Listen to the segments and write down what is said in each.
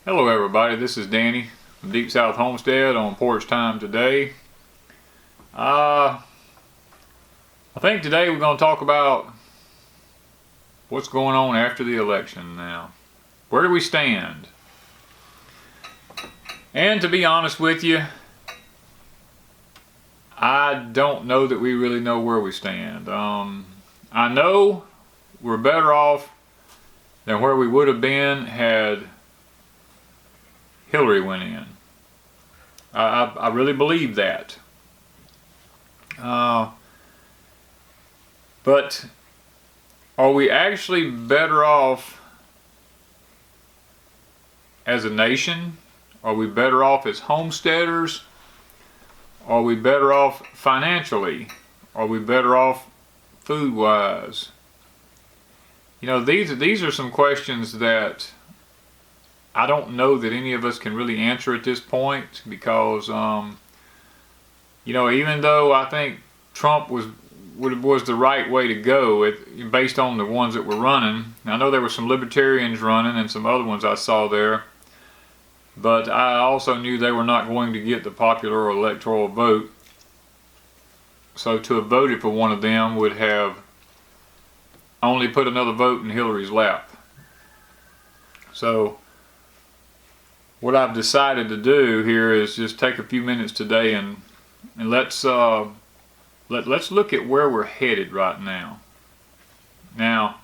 Hello everybody, this is Danny from Deep South Homestead on Porch Time today. I think today we're going to talk about what's going on after the election now. Where do we stand? And to be honest with you, I don't know that we really know where we stand. I know we're better off than where we would have been had Hillary went in. I really believe that. But are we actually better off as a nation? Are we better off as homesteaders? Are we better off financially? Are we better off food-wise? You know, these are some questions that I don't know that any of us can really answer at this point because, you know, even though I think Trump was the right way to go based on the ones that were running. I know there were some libertarians running and some other ones I saw there, but I also knew they were not going to get the popular electoral vote. So to have voted for one of them would have only put another vote in Hillary's lap. So what I've decided to do here is just take a few minutes today and let's look at where we're headed right now. Now,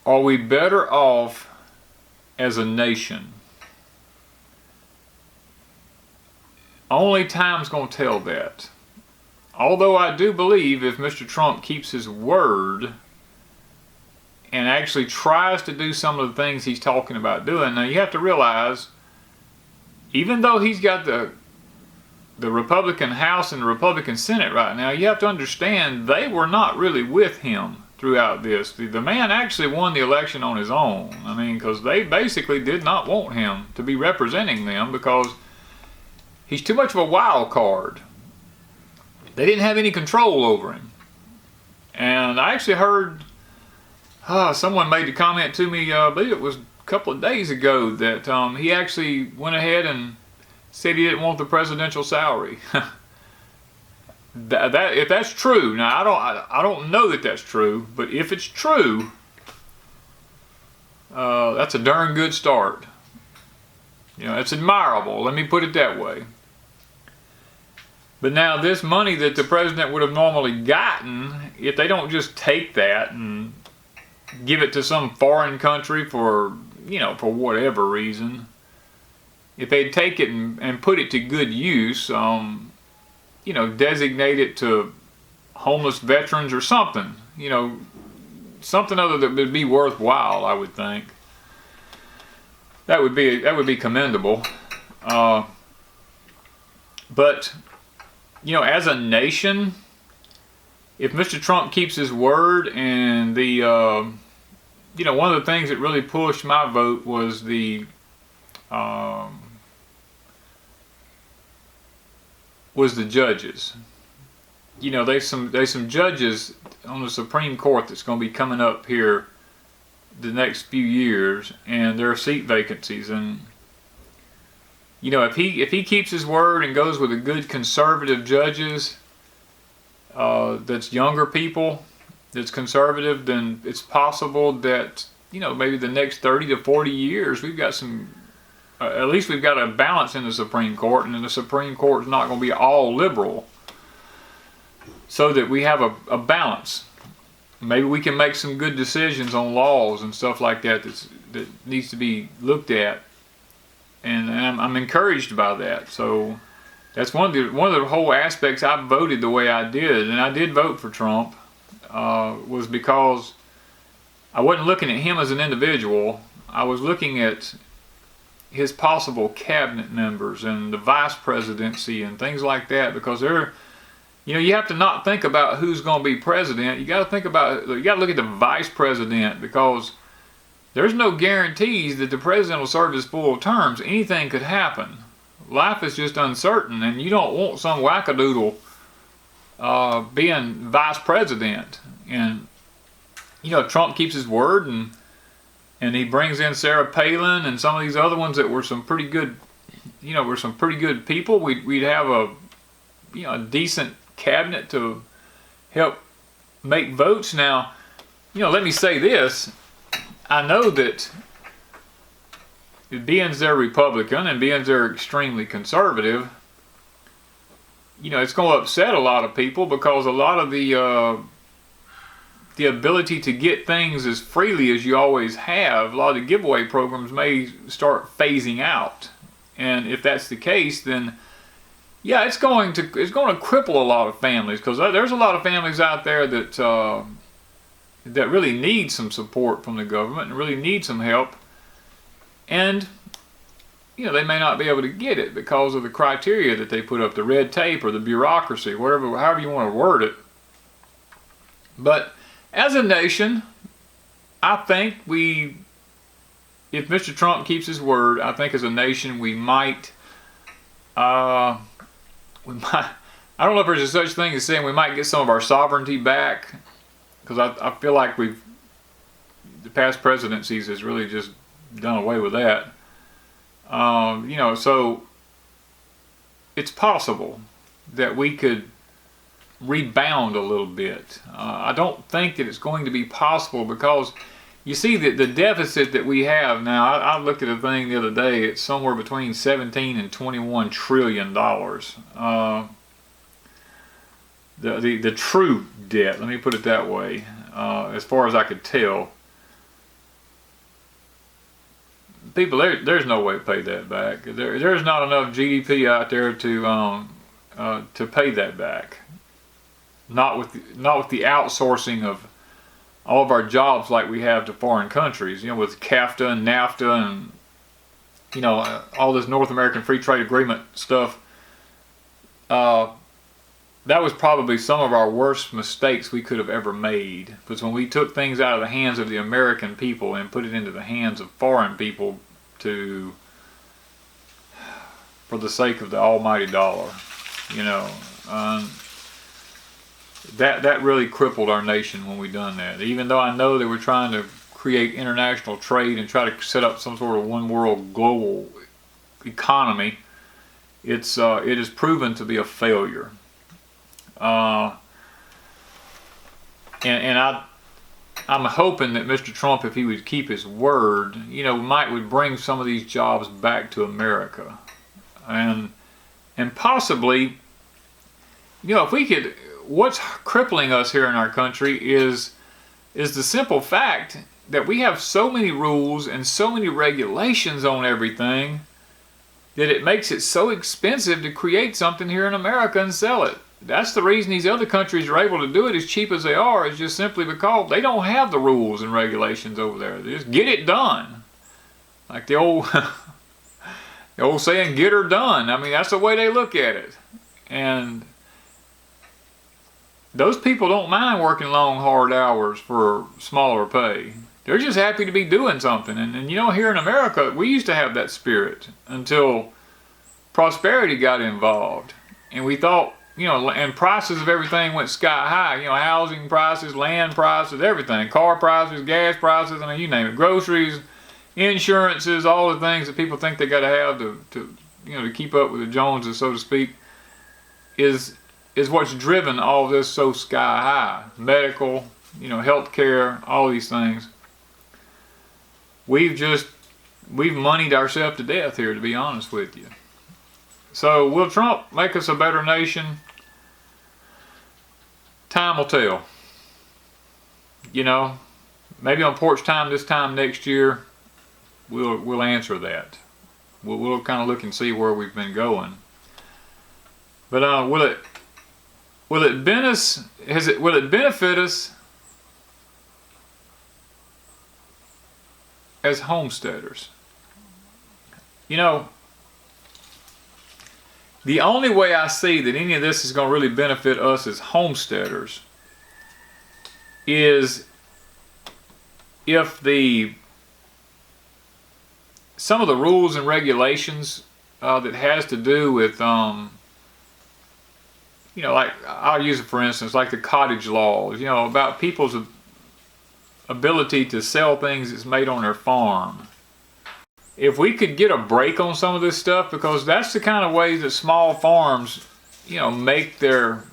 are we better off as a nation? Only time's going to tell that. Although I do believe if Mr. Trump keeps his word and actually tries to do some of the things he's talking about doing. Now you have to realize, even though he's got the Republican House and the Republican Senate right now, you have to understand they were not really with him throughout this. The man actually won the election on his own. I mean, because they basically did not want him to be representing them because he's too much of a wild card. They didn't have any control over him. And I actually heard someone made a comment to me, I believe it was a couple of days ago, that he actually went ahead and said he didn't want the presidential salary. If that's true, now I don't know that that's true, but if it's true, that's a darn good start. You know, it's admirable. Let me put it that way. But now this money that the president would have normally gotten, if they don't just take that and give it to some foreign country for, you know, for whatever reason, if they'd take it and put it to good use, you know, designate it to homeless veterans or something, you know, something other that would be worthwhile, I would think. That would be commendable. But, you know, as a nation, if Mr. Trump keeps his word and you know, one of the things that really pushed my vote was the judges. You know, there's some judges on the Supreme Court that's going to be coming up here the next few years, and there are seat vacancies. And you know, if he keeps his word and goes with a good conservative judges, that's younger people, that's conservative, then it's possible that, you know, maybe the next 30 to 40 years we've got some, at least we've got a balance in the Supreme Court, and then the Supreme Court is not going to be all liberal, so that we have a balance. Maybe we can make some good decisions on laws and stuff like that that needs to be looked at, and I'm encouraged by that. So that's one of the whole aspects I voted the way I did, and I did vote for Trump, was because I wasn't looking at him as an individual. I was looking at his possible cabinet members and the vice presidency and things like that, because they're, you know, you have to not think about who's going to be president. You got to look at the vice president, because there's no guarantees that the president will serve his full terms. Anything could happen. Life is just uncertain, and you don't want some wackadoodle being vice president. And you know, if Trump keeps his word and and he brings in Sarah Palin and some of these other ones that were some pretty good, were some pretty good people, we'd have a decent cabinet to help make votes. Now, let me say this. I know that being they're Republican and being they're extremely conservative, it's going to upset a lot of people, because a lot of the ability to get things as freely as you always have, a lot of the giveaway programs may start phasing out. And if that's the case, then yeah, it's going to cripple a lot of families, because there's a lot of families out there that really need some support from the government and really need some help, and they may not be able to get it because of the criteria that they put up, the red tape or the bureaucracy, however you want to word it. But as a nation, I think if Mr. Trump keeps his word, I think as a nation we might, I don't know if there's such thing as saying we might get some of our sovereignty back, because I feel like the past presidencies has really just done away with that. So it's possible that we could rebound a little bit. I don't think that it's going to be possible, because you see that the deficit that we have now, I looked at a thing the other day, it's somewhere between 17 and 21 trillion dollars. The true debt, let me put it that way, as far as I could tell. People, there's no way to pay that back. There's not enough GDP out there to pay that back. Not with the outsourcing of all of our jobs like we have to foreign countries. With CAFTA and NAFTA and all this North American Free Trade Agreement stuff. That was probably some of our worst mistakes we could have ever made. Because when we took things out of the hands of the American people and put it into the hands of foreign people for the sake of the almighty dollar, that really crippled our nation when we done that. Even though I know they were trying to create international trade and try to set up some sort of one world global economy, it has proven to be a failure. And I'm hoping that Mr. Trump, if he would keep his word, would bring some of these jobs back to America, and possibly, if we could. What's crippling us here in our country is the simple fact that we have so many rules and so many regulations on everything that it makes it so expensive to create something here in America and sell it. That's the reason these other countries are able to do it as cheap as they are, is just simply because they don't have the rules and regulations over there. They just get it done. Like the old saying, get her done. I mean, that's the way they look at it. And those people don't mind working long, hard hours for smaller pay. They're just happy to be doing something. And here in America, we used to have that spirit until prosperity got involved. And we thought, and prices of everything went sky high. Housing prices, land prices, everything. Car prices, gas prices, you name it. Groceries, insurances, all the things that people think they got to have to keep up with the Joneses, so to speak, is what's driven all this so sky high. Medical, health care, all these things. We've moneyed ourselves to death here, to be honest with you. So will Trump make us a better nation? Time will tell. Maybe on Porch Time this time next year, we'll answer that. We'll kind of look and see where we've been going. But will it benefit us as homesteaders? The only way I see that any of this is going to really benefit us as homesteaders is if some of the rules and regulations that has to do with like, I'll use it for instance, like the cottage laws, about people's ability to sell things that's made on their farm. If we could get a break on some of this stuff, because that's the kind of ways that small farms, make their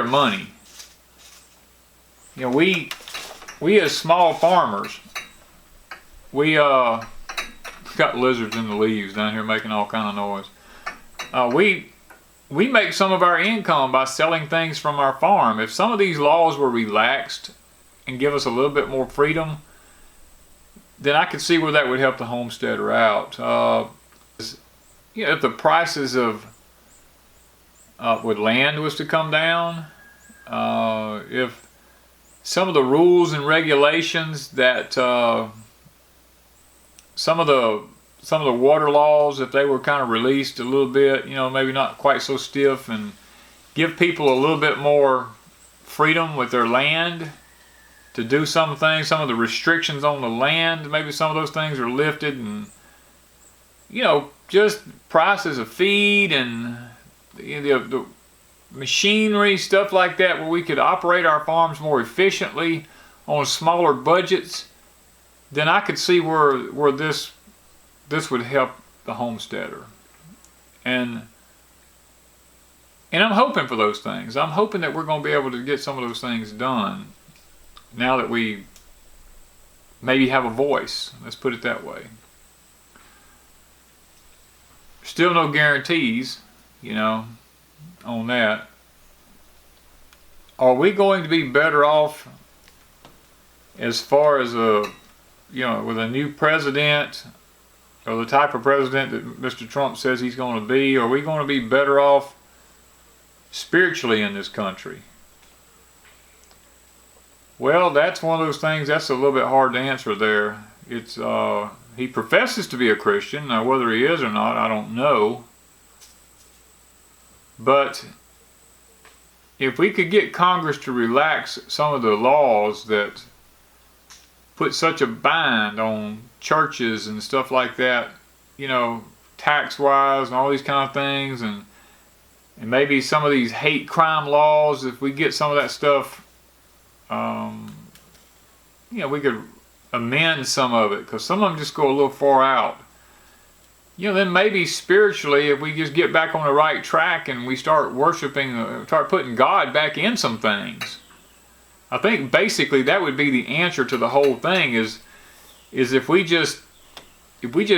money. We as small farmers, we got lizards in the leaves down here making all kind of noise. We make some of our income by selling things from our farm. If some of these laws were relaxed and give us a little bit more freedom, then I could see where that would help the homesteader out. If the prices of with land was to come down, if some of the rules and regulations that some of the water laws, if they were kind of released a little bit, maybe not quite so stiff, and give people a little bit more freedom with their land to do some things, some of the restrictions on the land, maybe some of those things are lifted, and just prices of feed and the machinery, stuff like that, where we could operate our farms more efficiently on smaller budgets, then I could see where this would help the homesteader. And I'm hoping for those things. I'm hoping that we're going to be able to get some of those things done now that we maybe have a voice. Let's put it that way. Still no guarantees, on that. Are we going to be better off as far as with a new president, or the type of president that Mr. Trump says he's going to be? Are we going to be better off spiritually in this country? Well, that's one of those things that's a little bit hard to answer there. It's he professes to be a Christian. Now, whether he is or not, I don't know. But if we could get Congress to relax some of the laws that put such a bind on churches and stuff like that, tax-wise and all these kind of things, and maybe some of these hate crime laws, if we get some of that stuff, we could amend some of it, because some of them just go a little far out. Then maybe spiritually, if we just get back on the right track and we start worshiping, start putting God back in some things. I think basically that would be the answer to the whole thing, is if we just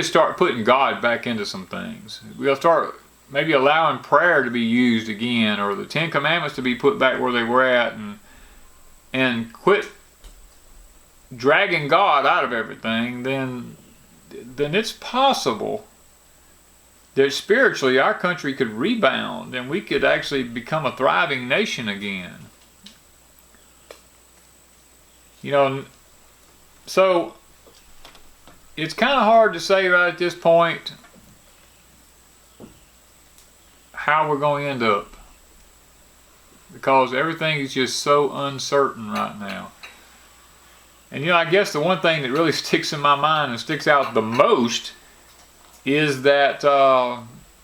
start putting God back into some things. We'll start maybe allowing prayer to be used again, or the 10 Commandments to be put back where they were at, and quit dragging God out of everything, then it's possible that spiritually our country could rebound and we could actually become a thriving nation again. So it's kind of hard to say right at this point how we're going to end up, because everything is just so uncertain right now. And I guess the one thing that really sticks in my mind and sticks out the most is that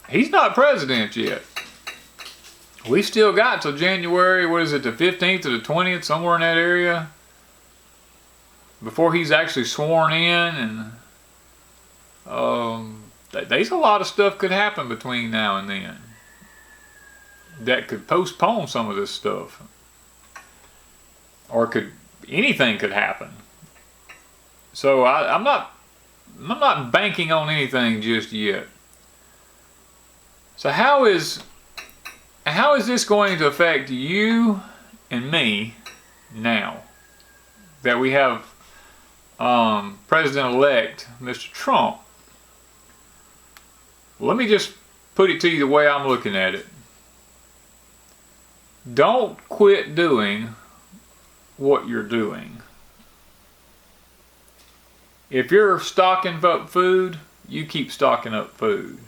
he's not president yet. We still got till January, the 15th or the 20th, somewhere in that area, before he's actually sworn in. And there's a lot of stuff could happen between now and then that could postpone some of this stuff, or anything could happen. So I'm not banking on anything just yet. So how is this going to affect you and me now that we have President-elect Mr. Trump? Let me just put it to you the way I'm looking at it. Don't quit doing what you're doing. If you're stocking up food, you keep stocking up food.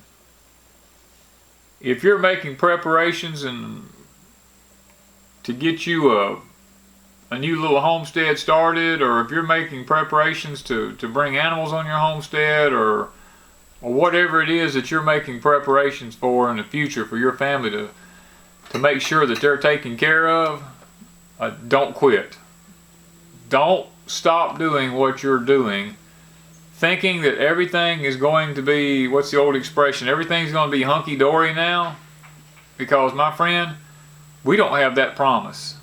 If you're making preparations to get you a new little homestead started, or if you're making preparations to bring animals on your homestead, or whatever it is that you're making preparations for in the future for your family to make sure that they're taken care of, don't quit. Don't stop doing what you're doing, thinking that everything is going to be, what's the old expression, everything's going to be hunky-dory now, because my friend, we don't have that promise.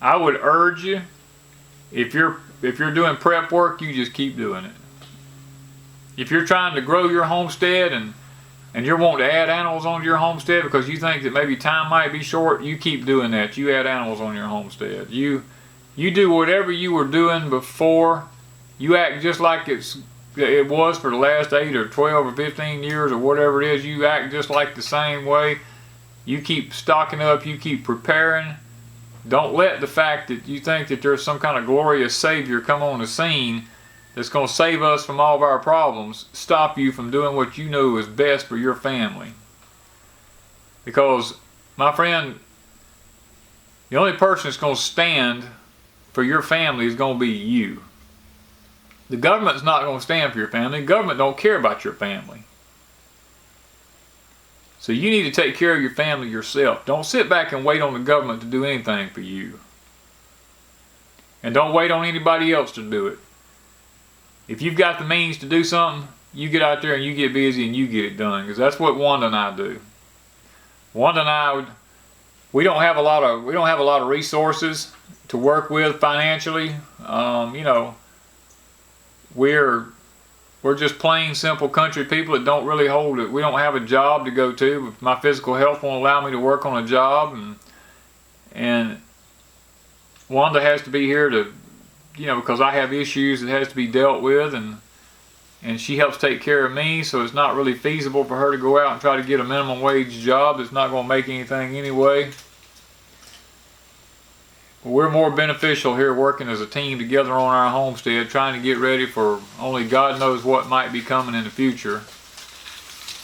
I would urge you, if you're doing prep work, you just keep doing it. If you're trying to grow your homestead and you're wanting to add animals onto your homestead because you think that maybe time might be short, you keep doing that. You add animals on your homestead. You do whatever you were doing before. You act just like it was for the last 8 or 12 or 15 years or whatever it is. You act just like the same way. You keep stocking up. You keep preparing. Don't let the fact that you think that there's some kind of glorious savior come on the scene that's going to save us from all of our problems stop you from doing what you know is best for your family. Because, my friend, the only person that's going to stand for your family is going to be you. The government's not going to stand for your family. The government don't care about your family. So you need to take care of your family yourself. Don't sit back and wait on the government to do anything for you. And don't wait on anybody else to do it. If you've got the means to do something, you get out there and you get busy and you get it done. Because that's what Wanda and I do. Wanda and I, we don't have a lot of resources to work with financially. We're just plain simple country people that don't really hold it. We don't have a job to go to. My physical health won't allow me to work on a job, and Wanda has to be here to, because I have issues that has to be dealt with, and she helps take care of me, so it's not really feasible for her to go out and try to get a minimum wage job that's not going to make anything anyway. We're more beneficial here working as a team together on our homestead, trying to get ready for only God knows what might be coming in the future,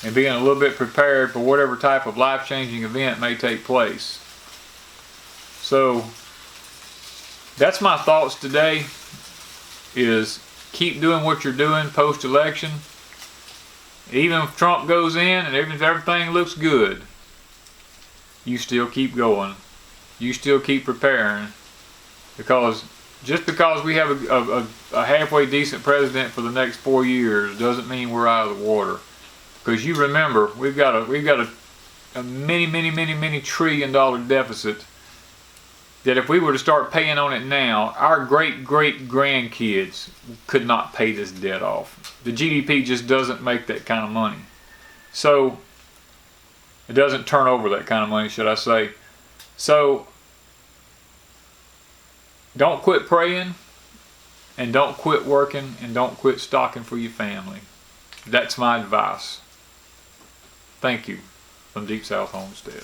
and being a little bit prepared for whatever type of life-changing event may take place. So that's my thoughts today, is keep doing what you're doing post-election. Even if Trump goes in and even if everything looks good, you still keep going. You still keep preparing, because just because we have a halfway decent president for the next 4 years doesn't mean we're out of the water. Because you remember, we've got a many trillion-dollar deficit that if we were to start paying on it now, our great-great-grandkids could not pay this debt off. The GDP just doesn't make that kind of money. So, it doesn't turn over that kind of money, should I say. So, don't quit praying, and don't quit working, and don't quit stocking for your family. That's my advice. Thank you from Deep South Homestead.